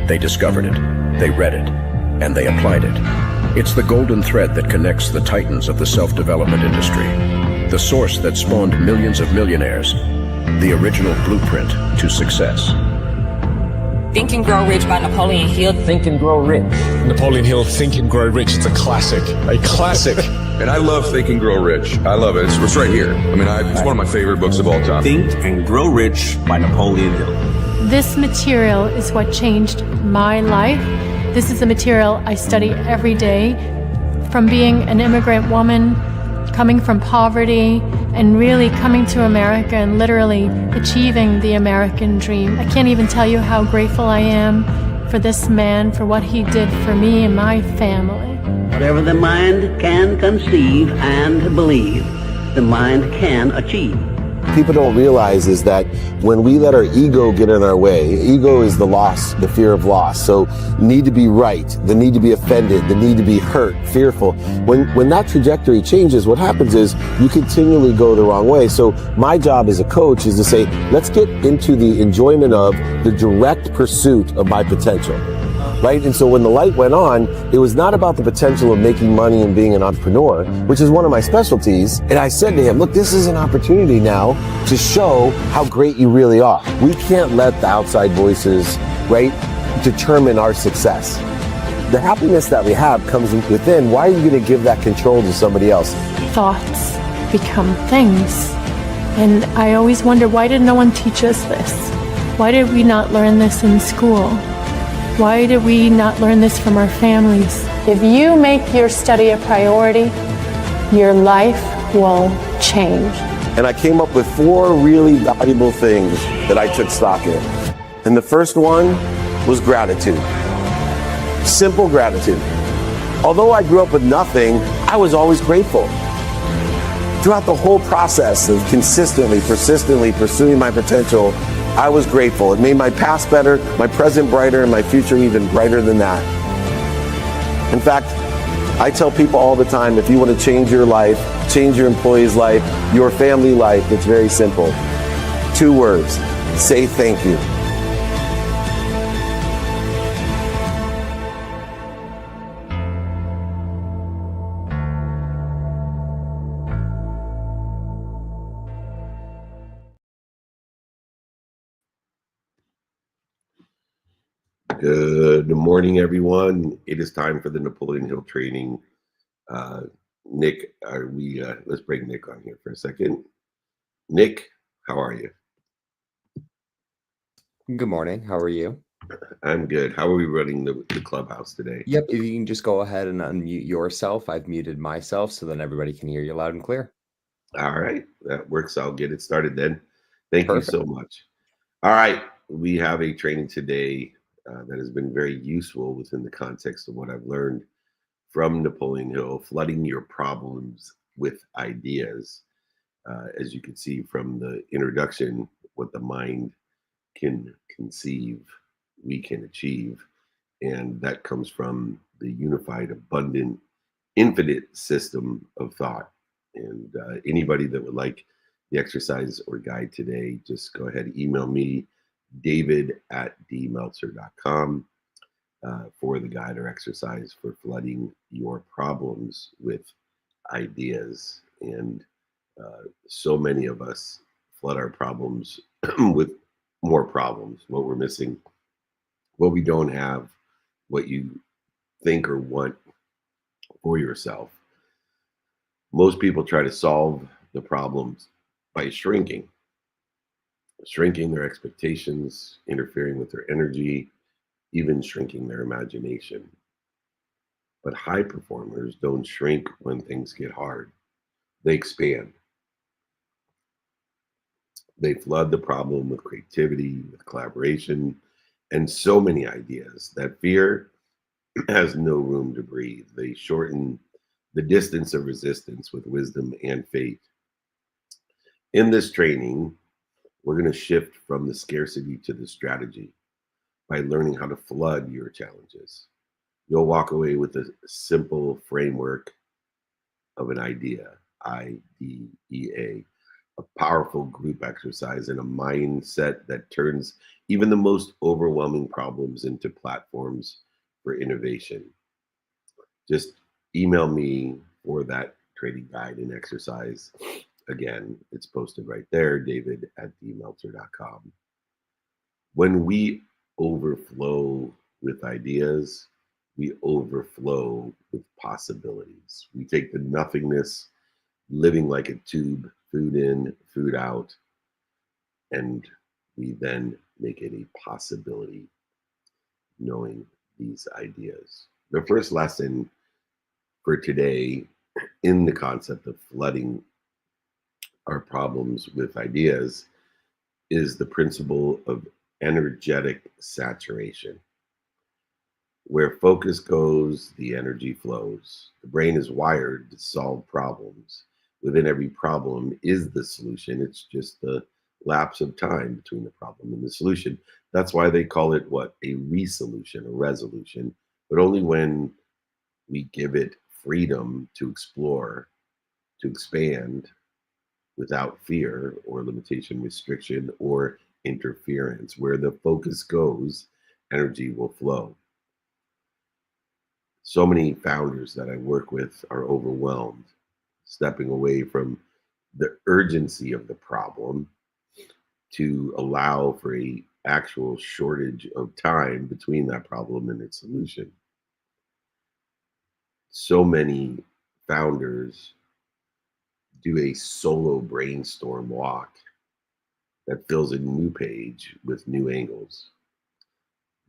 They discovered it, they read it, and they applied it. It's the golden thread that connects the titans of the self-development industry, the source that spawned millions of millionaires, the original blueprint to success. Think and Grow Rich by Napoleon Hill. Think and Grow Rich. Napoleon Hill, Think and Grow Rich. It's a classic. A classic. And I love Think and Grow Rich. I love it. It's right here. I mean, it's one of my favorite books of all time. Think and Grow Rich by Napoleon Hill. This material is what changed my life. This is the material I study every day. From being an immigrant woman, coming from poverty, and really coming to America and literally achieving the American dream. I can't even tell you how grateful I am for this man, for what he did for me and my family. Whatever the mind can conceive and believe, the mind can achieve. People don't realize is that when we let our ego get in our way, ego is the loss, the fear of loss. So need to be right, the need to be offended, the need to be hurt, fearful. When that trajectory changes, what happens is you continually go the wrong way. So my job as a coach is to say, let's get into the enjoyment of the direct pursuit of my potential. Right? And so when the light went on, it was not about the potential of making money and being an entrepreneur, which is one of my specialties. And I said to him, look, this is an opportunity now to show how great you really are. We can't let the outside voices, right, determine our success. The happiness that we have comes within. Why are you going to give that control to somebody else? Thoughts become things. And I always wonder, why did no one teach us this? Why did we not learn this in school? Why did we not learn this from our families? If you make your study a priority, your life will change. And I came up with 4 really valuable things that I took stock in. And the first one was gratitude. Simple gratitude. Although I grew up with nothing, I was always grateful. Throughout the whole process of consistently, persistently pursuing my potential, I was grateful. It made my past better, my present brighter, and my future even brighter than that. In fact, I tell people all the time, if you want to change your life, change your employee's life, your family life, it's very simple. 2 words, say thank you. Good morning, everyone. It is time for the Napoleon Hill training. Nick, let's bring Nick on here for a second. Nick, how are you? Good morning. How are you? I'm good. How are we running the clubhouse today? Yep. If you can just go ahead and unmute yourself. I've muted myself so then everybody can hear you loud and clear. All right. That works. I'll get it started then. Thank Perfect. you so much. All right. We have a training today that has been very useful within the context of what I've learned from Napoleon Hill, flooding your problems with ideas. As you can see from the introduction, what the mind can conceive, we can achieve. And that comes from the unified, abundant, infinite system of thought. And anybody that would like the exercise or guide today, just go ahead and email me, david@dmeltzer.com for the guide or exercise for flooding your problems with ideas. And so many of us flood our problems with more problems, what we're missing, what we don't have, what you think or want for yourself. Most people try to solve the problems by shrinking their expectations, interfering with their energy, even shrinking their imagination. But high performers don't shrink when things get hard. They expand. They flood the problem with creativity, with collaboration, and so many ideas that fear has no room to breathe. They shorten the distance of resistance with wisdom and faith. In this training, we're going to shift from the scarcity to the strategy by learning how to flood your challenges. You'll walk away with a simple framework of an idea, IDEA, a powerful group exercise and a mindset that turns even the most overwhelming problems into platforms for innovation. Just email me for that training guide and exercise. Again, it's posted right there, david@dmeltzer.com. When we overflow with ideas, we overflow with possibilities. We take the nothingness, living like a tube, food in, food out, and we then make it a possibility, knowing these ideas. The first lesson for today in the concept of flooding our problems with ideas is the principle of energetic saturation. Where focus goes, the energy flows. The brain is wired to solve problems. Within every problem is the solution. It's just the lapse of time between the problem and the solution. That's why they call it what? A resolution, a resolution, but only when we give it freedom to explore, to expand without fear or limitation, restriction, or interference. Where the focus goes, energy will flow. So many founders that I work with are overwhelmed, stepping away from the urgency of the problem to allow for a actual shortage of time between that problem and its solution. So many founders do a solo brainstorm walk that fills a new page with new angles.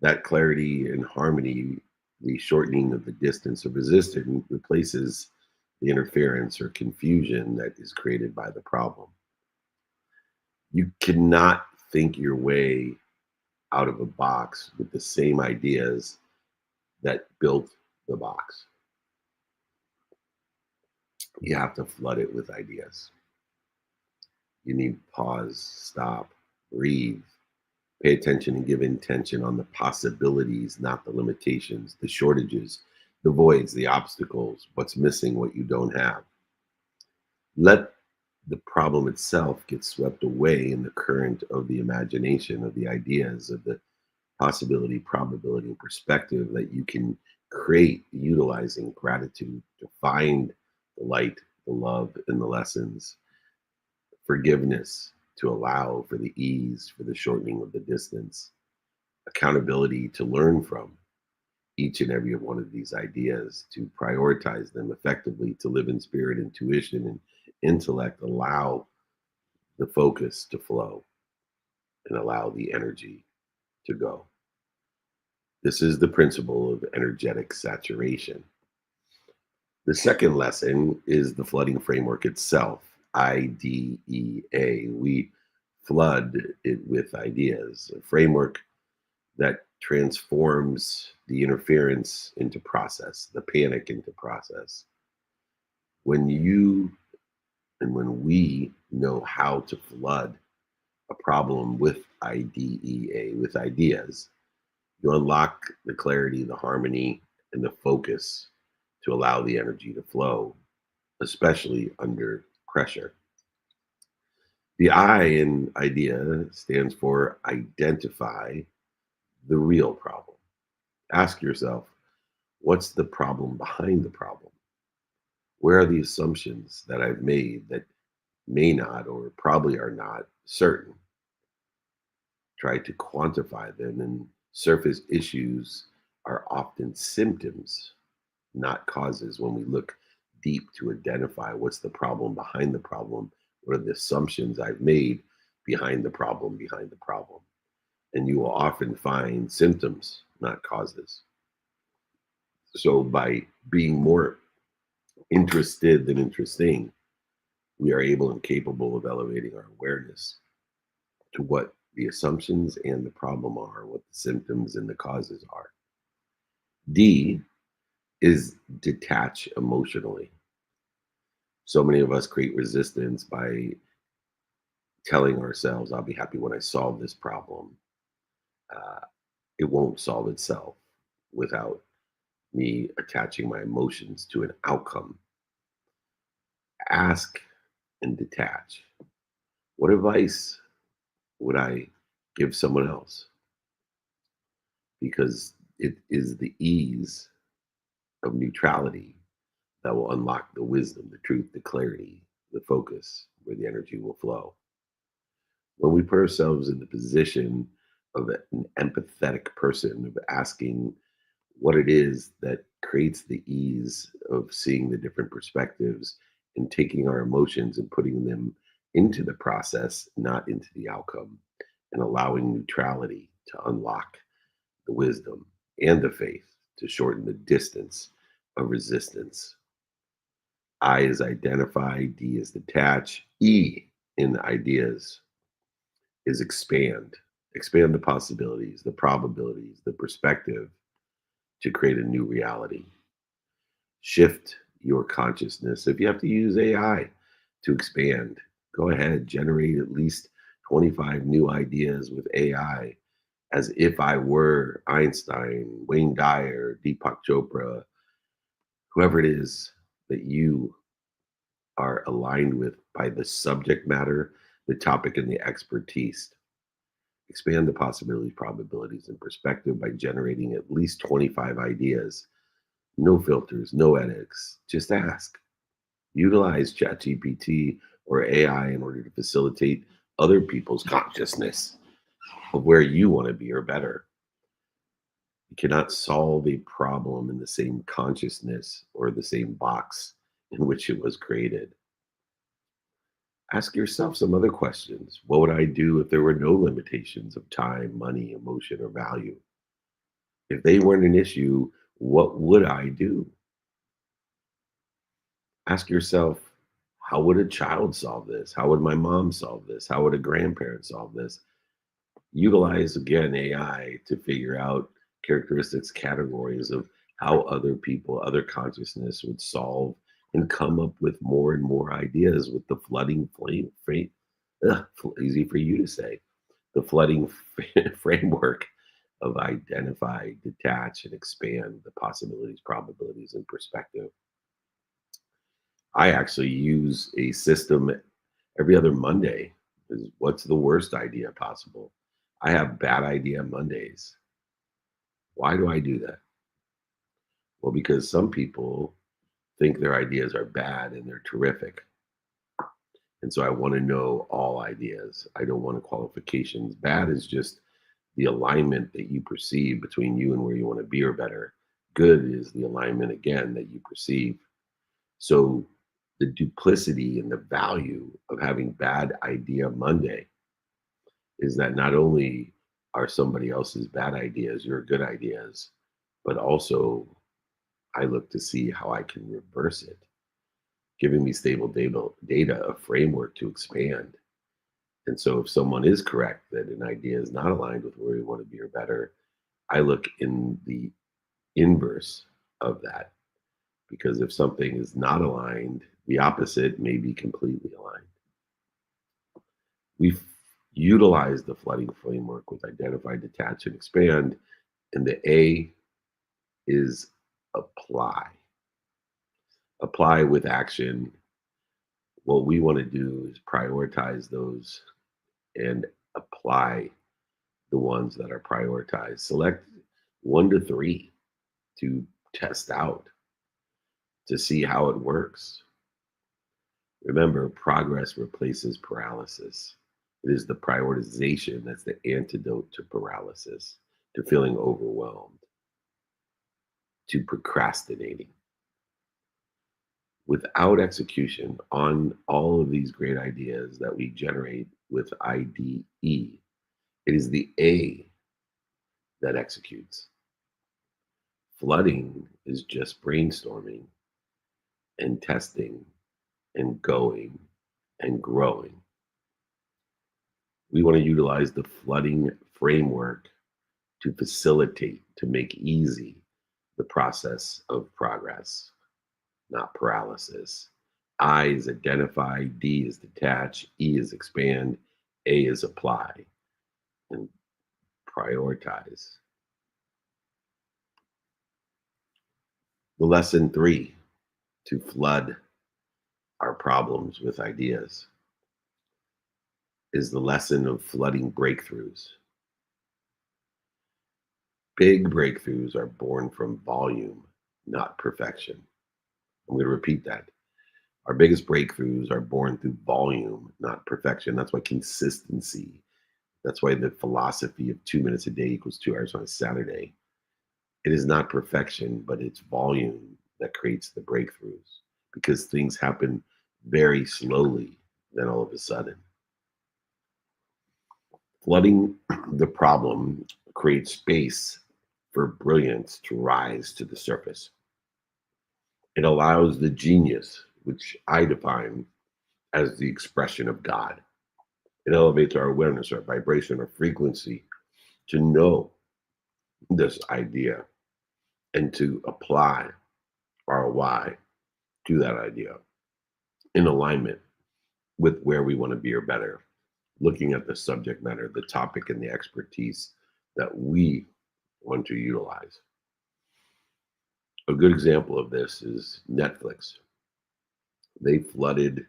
That clarity and harmony, the shortening of the distance of resistance, replaces the interference or confusion that is created by the problem. You cannot think your way out of a box with the same ideas that built the box. You have to flood it with ideas. You need pause, stop, breathe, pay attention and give intention on the possibilities, not the limitations, the shortages, the voids, the obstacles, what's missing, what you don't have. Let the problem itself get swept away in the current of the imagination, of the ideas, of the possibility, probability, and perspective that you can create utilizing gratitude to find the light, the love, and the lessons, forgiveness to allow for the ease, for the shortening of the distance, accountability to learn from each and every one of these ideas, to prioritize them effectively, to live in spirit, intuition, and intellect, allow the focus to flow and allow the energy to go. This is the principle of energetic saturation. The second lesson is the flooding framework itself, IDEA. We flood it with ideas, a framework that transforms the interference into process, the panic into process. When you and when we know how to flood a problem with IDEA, with ideas, you unlock the clarity, the harmony, and the focus to allow the energy to flow, especially under pressure. The I in IDEA stands for identify the real problem. Ask yourself, what's the problem behind the problem? Where are the assumptions that I've made that may not or probably are not certain? Try to quantify them, and surface issues are often symptoms, not causes. When we look deep to identify what's the problem behind the problem, what are the assumptions I've made behind the problem, and you will often find symptoms, not causes. So by being more interested than interesting, we are able and capable of elevating our awareness to what the assumptions and the problem are, what the symptoms and the causes are. D is detach emotionally. So many of us create resistance by telling ourselves, I'll be happy when I solve this problem. It won't solve itself without me attaching my emotions to an outcome. Ask and detach. What advice would I give someone else? Because it is the ease of neutrality that will unlock the wisdom, the truth, the clarity, the focus, where the energy will flow. When we put ourselves in the position of an empathetic person, of asking what it is that creates the ease of seeing the different perspectives and taking our emotions and putting them into the process, not into the outcome, and allowing neutrality to unlock the wisdom and the faith to shorten the distance of resistance. I is identify, D is detach, E in ideas is expand. Expand the possibilities, the probabilities, the perspective to create a new reality. Shift your consciousness. If you have to use AI to expand, go ahead, generate at least 25 new ideas with AI as if I were Einstein, Wayne Dyer, Deepak Chopra, whoever it is that you are aligned with by the subject matter, the topic, and the expertise. Expand the possibilities, probabilities, and perspective by generating at least 25 ideas. No filters, no edits. Just ask. Utilize ChatGPT or AI in order to facilitate other people's consciousness of where you want to be or better. You cannot solve a problem in the same consciousness or the same box in which it was created. Ask yourself some other questions. What would I do if there were no limitations of time, money, emotion, or value? If they weren't an issue, what would I do? Ask yourself, how would a child solve this? How would my mom solve this? How would a grandparent solve this? Utilize again AI to figure out characteristics, categories of how other people, other consciousness would solve and come up with more and more ideas with the flooding easy for you to say, the flooding framework of identify, detach, and expand the possibilities, probabilities, and perspective. I actually use a system every other Monday. Is what's the worst idea possible? I have bad idea Mondays. Why do I do that? Well, because some people think their ideas are bad and they're terrific. And so I want to know all ideas. I don't want qualifications. Bad is just the alignment that you perceive between you and where you want to be or better. Good is the alignment again that you perceive. So the duplicity and the value of having bad idea Monday is that not only are somebody else's bad ideas your good ideas, but also I look to see how I can reverse it, giving me stable data, a framework to expand. And so if someone is correct that an idea is not aligned with where we want to be or better, I look in the inverse of that. Because if something is not aligned, the opposite may be completely aligned. We've utilized the flooding framework with identify, detach, and expand. And the A is apply. Apply with action. What we want to do is prioritize those and apply the ones that are prioritized. Select 1 to 3 to test out to see how it works. Remember, progress replaces paralysis. It is the prioritization that's the antidote to paralysis, to feeling overwhelmed, to procrastinating. Without execution on all of these great ideas that we generate with IDE, it is the A that executes. Flooding is just brainstorming and testing and going and growing. We want to utilize the flooding framework to facilitate, to make easy the process of progress, not paralysis. I is identify, D is detach, E is expand, A is apply, and prioritize. The lesson 3, to flood our problems with ideas. is the lesson of flooding breakthroughs. Big breakthroughs are born from volume, not perfection. I'm going to repeat that. Our biggest breakthroughs are born through volume, not perfection. That's why consistency, that's why the philosophy of 2 minutes a day equals 2 hours on a Saturday. It is not perfection, but it's volume that creates the breakthroughs, because things happen very slowly, then all of a sudden. Flooding the problem creates space for brilliance to rise to the surface. It allows the genius, which I define as the expression of God. It elevates our awareness, our vibration, our frequency to know this idea and to apply our why to that idea in alignment with where we want to be or better, looking at the subject matter, the topic, and the expertise that we want to utilize. A good example of this is Netflix. They flooded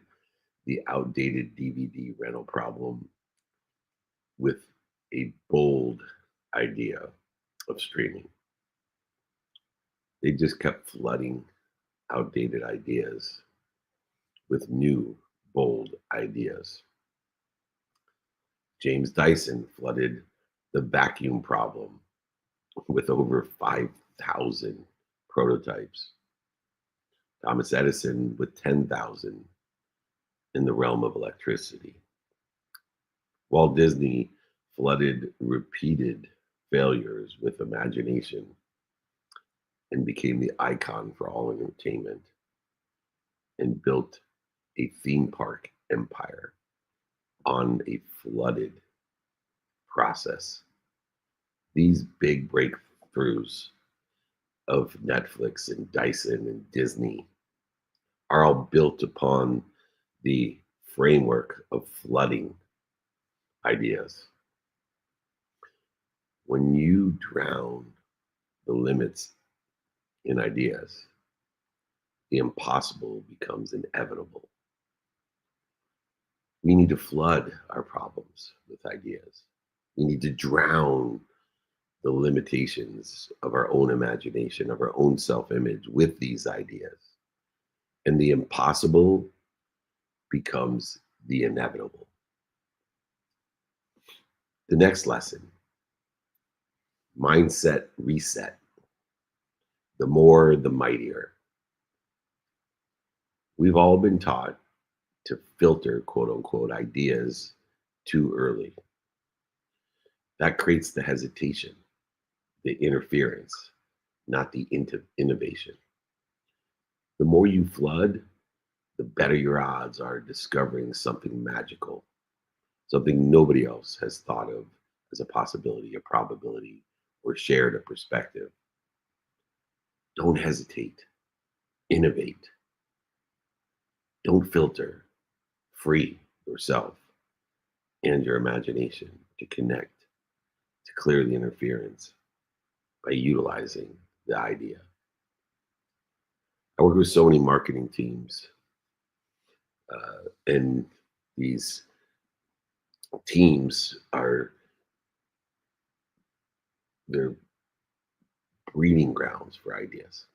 the outdated DVD rental problem with a bold idea of streaming. They just kept flooding outdated ideas with new, bold ideas. James Dyson flooded the vacuum problem with over 5,000 prototypes. Thomas Edison with 10,000 in the realm of electricity. Walt Disney flooded repeated failures with imagination and became the icon for all entertainment and built a theme park empire on a flooded process. These big breakthroughs of Netflix and Dyson and Disney are all built upon the framework of flooding ideas. When you drown the limits in ideas, the impossible becomes inevitable. We need to flood our problems with ideas. We need to drown the limitations of our own imagination, of our own self-image with these ideas. And the impossible becomes the inevitable. The next lesson, mindset reset. The more, the mightier. We've all been taught to filter, quote unquote, ideas too early. That creates the hesitation, the interference, not the innovation. The more you flood, the better your odds are discovering something magical, something nobody else has thought of as a possibility, a probability, or shared a perspective. Don't hesitate. Innovate. Don't filter. Free yourself and your imagination to connect, to clear the interference by utilizing the idea. I work with so many marketing teams, and these teams they're breeding grounds for ideas,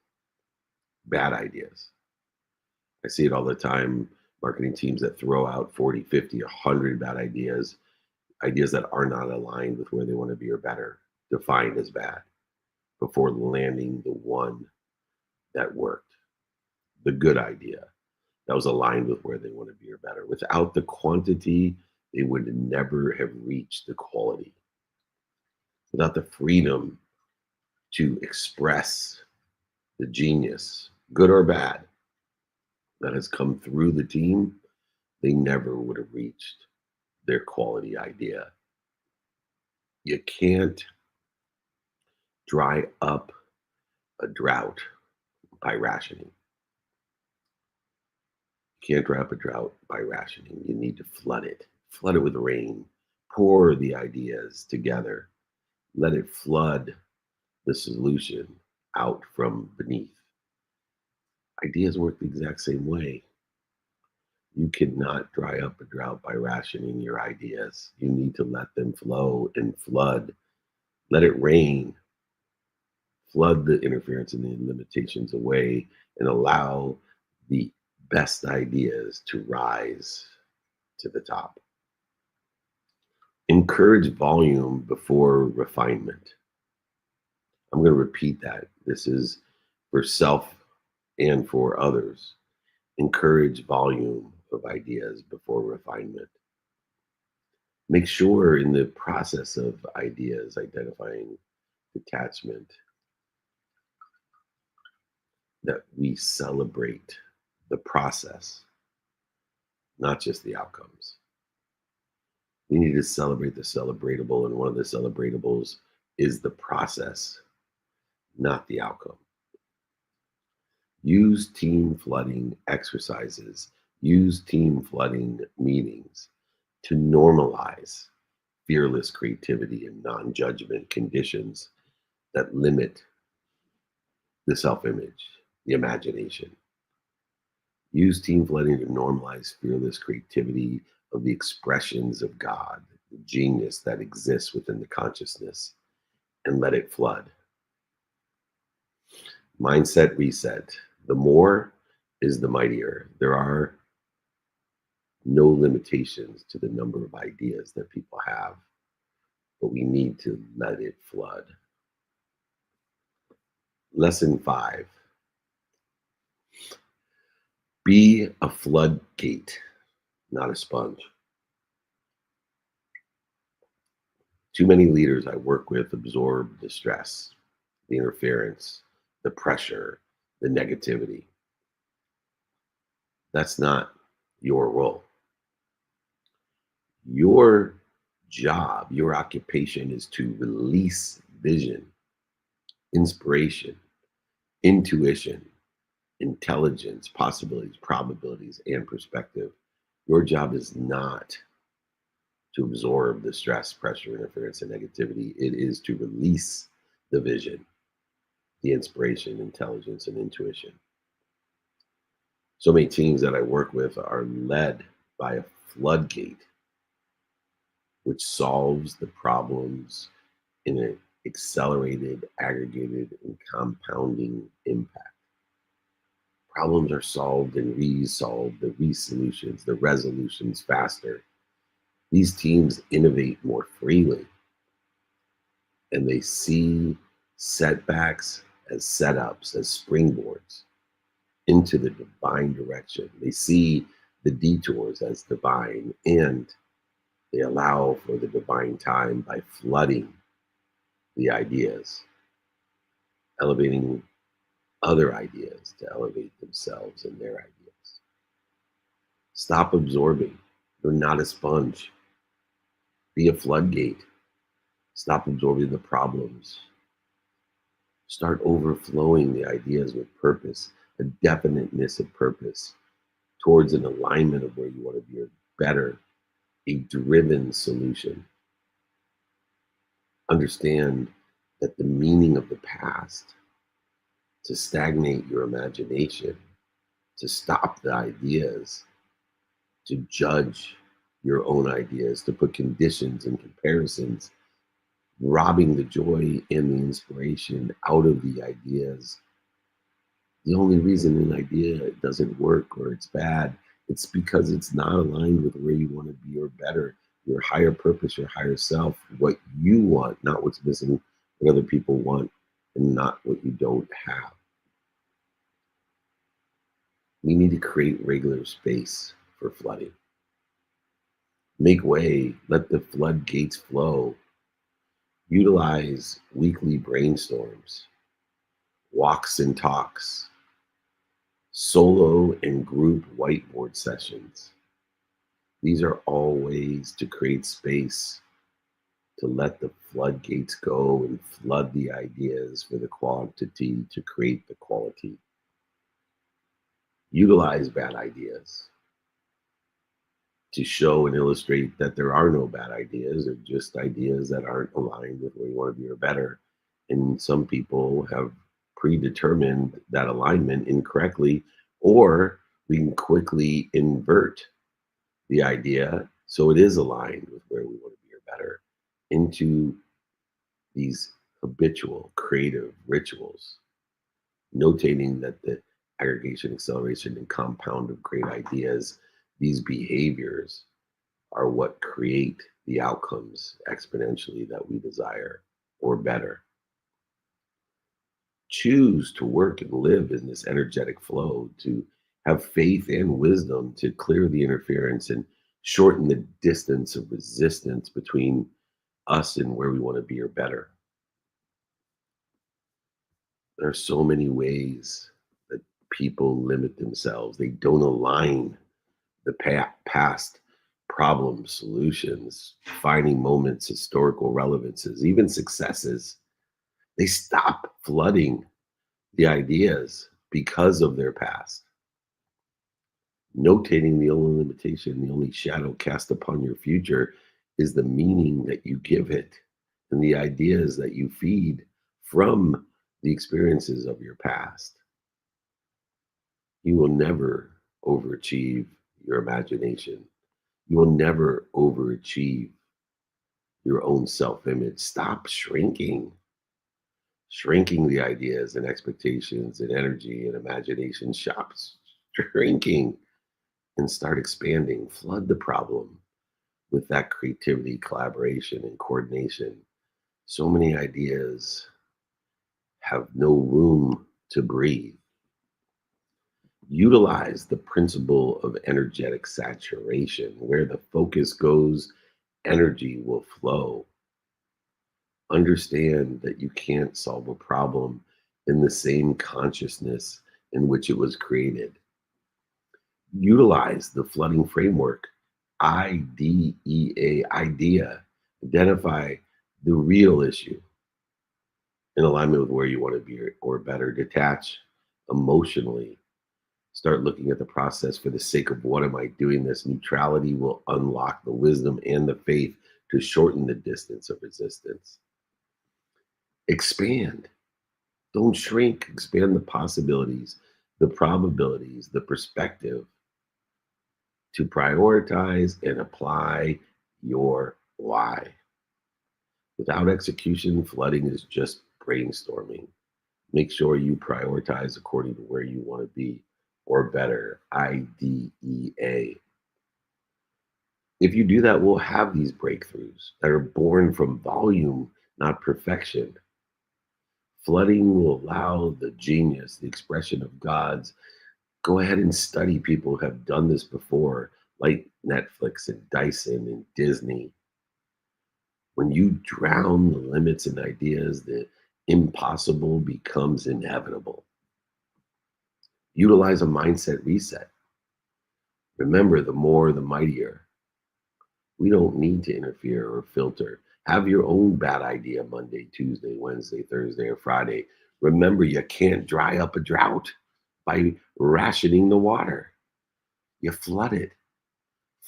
bad ideas. I see it all the time, marketing teams that throw out 40, 50, 100 bad ideas that are not aligned with where they want to be or better, defined as bad, before landing the one that worked, the good idea that was aligned with where they want to be or better. Without the quantity, they would never have reached the quality. Without the freedom to express the genius, good or bad, that has come through the team, they never would have reached their quality idea. You can't dry up a drought by rationing. You can't dry up a drought by rationing. You need to flood it with rain, pour the ideas together, let it flood the solution out from beneath. Ideas work the exact same way. You cannot dry up a drought by rationing your ideas. You need to let them flow and flood. Let it rain. Flood the interference and the limitations away and allow the best ideas to rise to the top. Encourage volume before refinement. I'm going to repeat that. This is for self and for others. Encourage volume of ideas before refinement. Make sure in the process of ideas identifying detachment that we celebrate the process, not just the outcomes. We need to celebrate the celebratable, and one of the celebratables is the process, not the outcome. Use team flooding exercises, use team flooding meetings to normalize fearless creativity and non-judgment conditions that limit the self-image, the imagination. Use team flooding to normalize fearless creativity of the expressions of God, the genius that exists within the consciousness, and let it flood. Mindset reset. The more is the mightier. There are no limitations to the number of ideas that people have, but we need to let it flood. Lesson 5. Be a floodgate, not a sponge. Too many leaders I work with absorb the stress, the interference, the pressure, the negativity. That's not your role. Your job, your occupation is to release vision, inspiration, intuition, intelligence, possibilities, probabilities, and perspective. Your job is not to absorb the stress, pressure, interference, and negativity. It is to release the vision, the inspiration, intelligence, and intuition. So many teams that I work with are led by a floodgate, which solves the problems in an accelerated, aggregated, and compounding impact. Problems are solved and resolved, the resolutions, the resolutions faster. These teams innovate more freely, and they see setbacks as setups, as springboards into the divine direction. They see the detours as divine, and they allow for the divine time by flooding the ideas, elevating other ideas to elevate themselves and their ideas. Stop absorbing. You're not a sponge. Be a floodgate. Stop absorbing the problems. Start overflowing the ideas with purpose, a definiteness of purpose towards an alignment of where you want to be, or better, a driven solution. Understand that the meaning of the past, to stagnate your imagination, to stop the ideas, to judge your own ideas, to put conditions and comparisons, robbing the joy and the inspiration out of the ideas. The only reason an idea doesn't work or it's bad, it's because it's not aligned with where you want to be or better, your higher purpose, your higher self, what you want, not what's missing, what other people want, and not what you don't have. We need to create regular space for flooding. Make way, let the floodgates flow. Utilize weekly brainstorms, walks and talks, solo and group whiteboard sessions. These are all ways to create space to let the floodgates go and flood the ideas for the quantity to create the quality. Utilize bad ideas to show and illustrate that there are no bad ideas, or just ideas that aren't aligned with where you want to be or better. And some people have predetermined that alignment incorrectly, or we can quickly invert the idea so it is aligned with where we want to be or better into these habitual creative rituals, notating that the aggregation, acceleration, and compound of great ideas, these behaviors are what create the outcomes exponentially that we desire or better. Choose to work and live in this energetic flow, to have faith and wisdom to clear the interference and shorten the distance of resistance between us and where we want to be or better. There are so many ways that people limit themselves. They don't align the past problem solutions, defining moments, historical relevances, even successes. They stop flooding the ideas because of their past. Notating the only limitation, the only shadow cast upon your future is the meaning that you give it and the ideas that you feed from the experiences of your past. You will never overachieve your imagination. You will never overachieve your own self-image. Stop shrinking the ideas and expectations and energy and imagination. Stop shrinking and start expanding. Flood the problem with that creativity, collaboration, and coordination. So many ideas have no room to breathe. Utilize the principle of energetic saturation. Where the focus goes, energy will flow. Understand that you can't solve a problem in the same consciousness in which it was created. Utilize the flooding framework, IDEA, idea. Identify the real issue in alignment with where you want to be or better. Detach emotionally. Start looking at the process for the sake of what am I doing this? Neutrality will unlock the wisdom and the faith to shorten the distance of resistance. Expand. Don't shrink. Expand the possibilities, the probabilities, the perspective to prioritize and apply your why. Without execution, flooding is just brainstorming. Make sure you prioritize according to where you want to be or better, IDEA. If you do that, we'll have these breakthroughs that are born from volume, not perfection. Flooding will allow the genius, the expression of God's. Go ahead and study people who have done this before, like Netflix and Dyson and Disney. When you drown the limits and ideas, the impossible becomes inevitable. Utilize a mindset reset. Remember, the more, the mightier. We don't need to interfere or filter. Have your own bad idea Monday, Tuesday, Wednesday, Thursday, or Friday. Remember, you can't dry up a drought by rationing the water. You flood it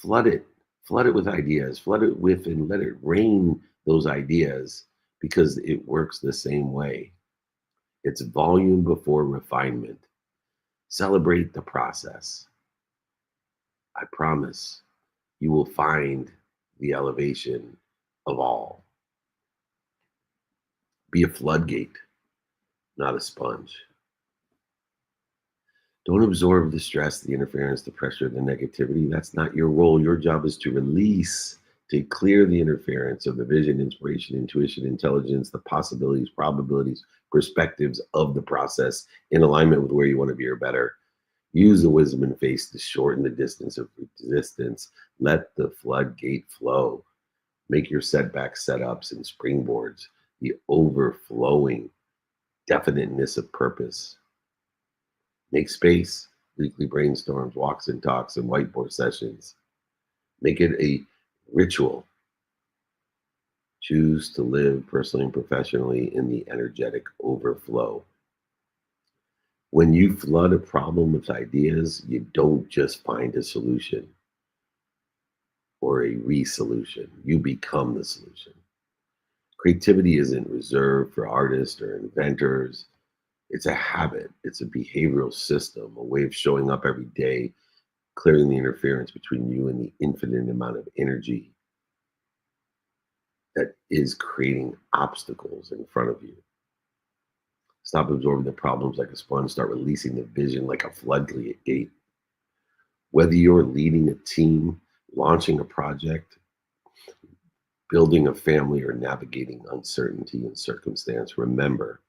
with ideas, flood it with and let it rain those ideas because it works the same way. It's volume before refinement. Celebrate the process. I promise you will find the elevation of all. Be a floodgate, not a sponge. Don't absorb the stress, the interference, the pressure, the negativity. That's not your role. Your job is to release, to clear the interference of the vision, inspiration, intuition, intelligence, the possibilities, probabilities, perspectives of the process in alignment with where you want to be or better. Use the wisdom and faith to shorten the distance of resistance. Let the floodgate flow. Make your setback setups and springboards the overflowing definiteness of purpose. Make space, weekly brainstorms, walks and talks, and whiteboard sessions. Make it a ritual. Choose to live personally and professionally in the energetic overflow. When you flood a problem with ideas, you don't just find a solution or a re-solution. You become the solution. Creativity isn't reserved for artists or inventors. It's a habit. It's a behavioral system, a way of showing up every day, clearing the interference between you and the infinite amount of energy that is creating obstacles in front of you. Stop absorbing the problems like a sponge. Start releasing the vision like a floodgate. Whether you're leading a team, launching a project, building a family, or navigating uncertainty and circumstance, remember,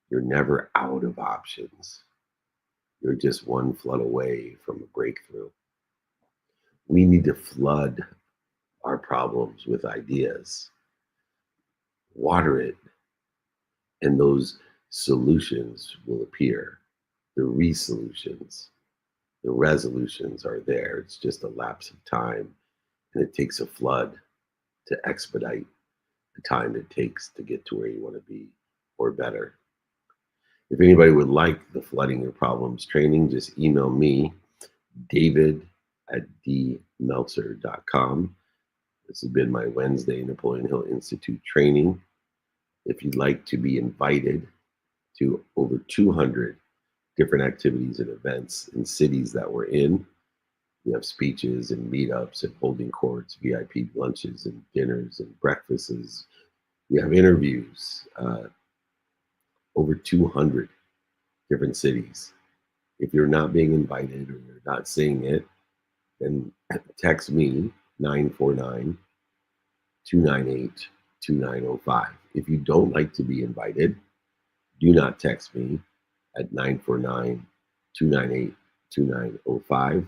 you're never out of options. You're just one flood away from a breakthrough. We need to flood our problems with ideas, water it, and those solutions will appear. The resolutions, the resolutions are there. It's just a lapse of time, and it takes a flood to expedite the time it takes to get to where you want to be, or better. If anybody would like the Flooding Your Problems training, just email me, david@dmeltzer.com. This has been my Wednesday Napoleon Hill Institute training. If you'd like to be invited to over 200 different activities and events in cities that we're in, we have speeches and meetups and holding courts, VIP lunches and dinners and breakfasts. We have interviews, over 200 different cities. If you're not being invited or you're not seeing it, then text me 949-298-2905. If you don't like to be invited, do not text me at 949-298-2905.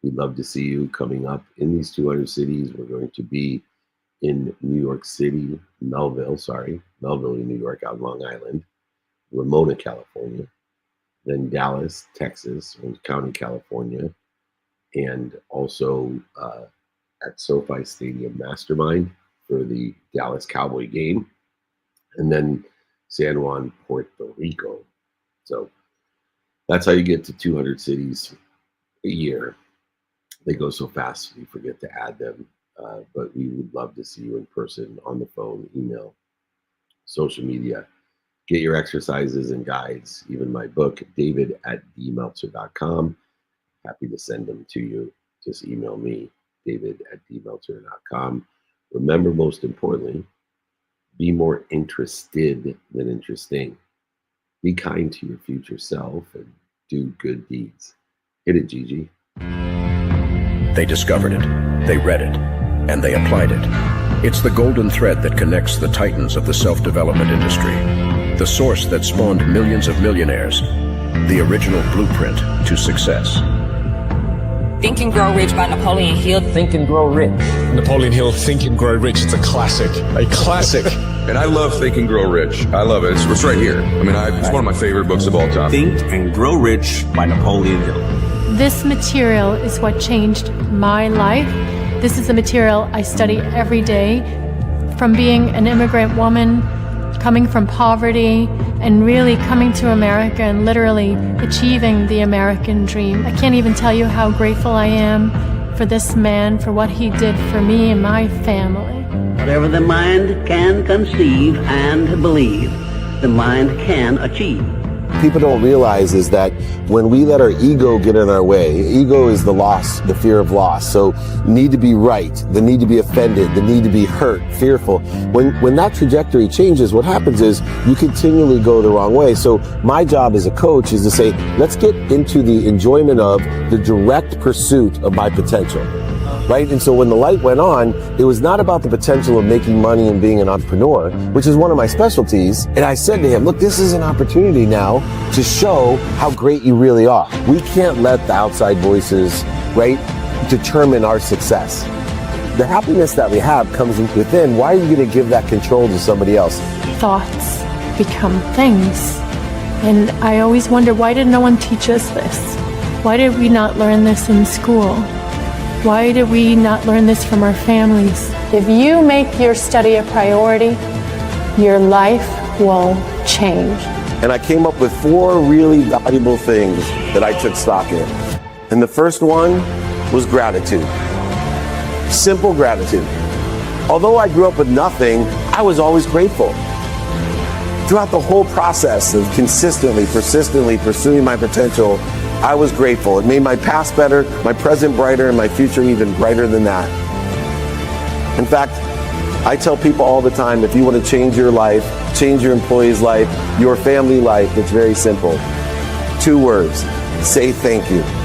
We'd love to see you coming up in these 200 cities. We're going to be in New York City, Melville, New York, out Long Island, Ramona, California, then Dallas, Texas, Orange County, California, and also at SoFi Stadium Mastermind for the Dallas Cowboy game, and then San Juan, Puerto Rico. So that's how you get to 200 cities a year. They go so fast, we forget to add them, but we would love to see you in person, on the phone, email, social media. Get your exercises and guides, even my book, david@dmeltzer.com. Happy to send them to you. Just email me, david@dmeltzer.com. Remember, most importantly, be more interested than interesting. Be kind to your future self and do good deeds. Hit it, Gigi. They discovered it, they read it, and they applied it. It's the golden thread that connects the titans of the self-development industry, the source that spawned millions of millionaires, the original blueprint to success. Think and Grow Rich by Napoleon Hill. Think and Grow Rich. Napoleon Hill, Think and Grow Rich. It's a classic. A classic. And I love Think and Grow Rich. I love it. It's right here. I mean, it's one of my favorite books of all time. Think and Grow Rich by Napoleon Hill. This material is what changed my life. This is the material I study every day. From being an immigrant woman, coming from poverty, and really coming to America and literally achieving the American dream. I can't even tell you how grateful I am for this man, for what he did for me and my family. Whatever the mind can conceive and believe, the mind can achieve. People don't realize is that when we let our ego get in our way, ego is the loss, the fear of loss. So need to be right, the need to be offended, the need to be hurt, fearful. When that trajectory changes, what happens is you continually go the wrong way. So my job as a coach is to say, let's get into the enjoyment of the direct pursuit of my potential. Right? And so when the light went on, it was not about the potential of making money and being an entrepreneur, which is one of my specialties. And I said to him, look, this is an opportunity now to show how great you really are. We can't let the outside voices, right, determine our success. The happiness that we have comes within. Why are you going to give that control to somebody else? Thoughts become things. And I always wonder, why did no one teach us this? Why did we not learn this in school? Why did we not learn this from our families? If you make your study a priority, your life will change. And I came up with 4 really valuable things that I took stock in. And the first one was gratitude. Simple gratitude. Although I grew up with nothing, I was always grateful. throughout the whole process of consistently, persistently pursuing my potential, I was grateful. It made my past better, my present brighter, and my future even brighter than that. In fact, I tell people all the time, if you want to change your life, change your employee's life, your family life, it's very simple. 2 words: say thank you.